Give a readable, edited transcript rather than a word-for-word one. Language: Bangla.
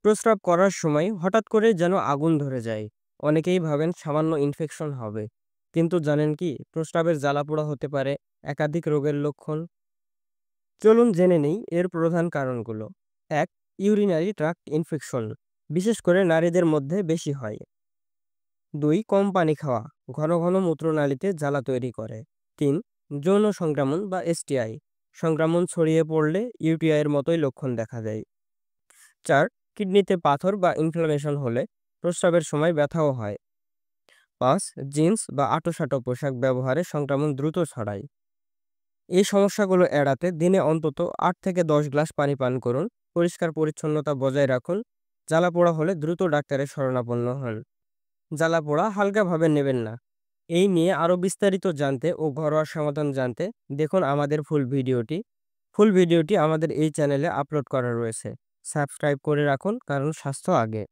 প্রস্রাব করার সময় হঠাৎ করে যেন আগুন ধরে যায়। অনেকেই ভাবেন সামান্য ইনফেকশন হবে। কিন্তু জানেন কি প্রস্রাবের জ্বালাপোড়া হতে পারে একাধিক রোগের লক্ষণ। চলুন জেনে নেই এর প্রধান কারণগুলো। ১. ইউরিনারি ট্র্যাক্ট ইনফেকশন, বিশেষ করে নারীদের মধ্যে বেশি হয়। ২. কম পানি খাওয়া, ঘন ঘন মূত্রনালীতে জ্বালা তৈরি করে। ৩. যৌন সংক্রমণ বা এসটিআই, সংক্রমণ ছড়িয়ে পড়লে ইউটিআই এর মতোই লক্ষণ দেখা দেয়। ৪. কিডনিতে পাথর বা ইনফ্লামেশন হলে প্রস্রাবের সময় ব্যথাও হয়। ৫. জিন্স বা আঁটোসাঁটো পোশাক ব্যবহারে সংক্রমণ দ্রুত ছড়ায়। এই সমস্যাগুলো এড়াতে দিনে অন্তত ৮ থেকে ১০ গ্লাস পানি পান করুন। পরিষ্কার পরিচ্ছন্নতা বজায় রাখুন। জ্বালাপোড়া হলে দ্রুত ডাক্তারের শরণাপন্ন হন। জ্বালাপোড়া হালকাভাবে নেবেন না। এই নিয়ে আরও বিস্তারিত জানতে ও ঘরোয়া সমাধান জানতে দেখুন আমাদের ফুল ভিডিওটি। ফুল ভিডিওটি আমাদের এই চ্যানেলে আপলোড করা রয়েছে। সাবস্ক্রাইব করে রাখুন, কারণ স্বাস্থ্য আগে।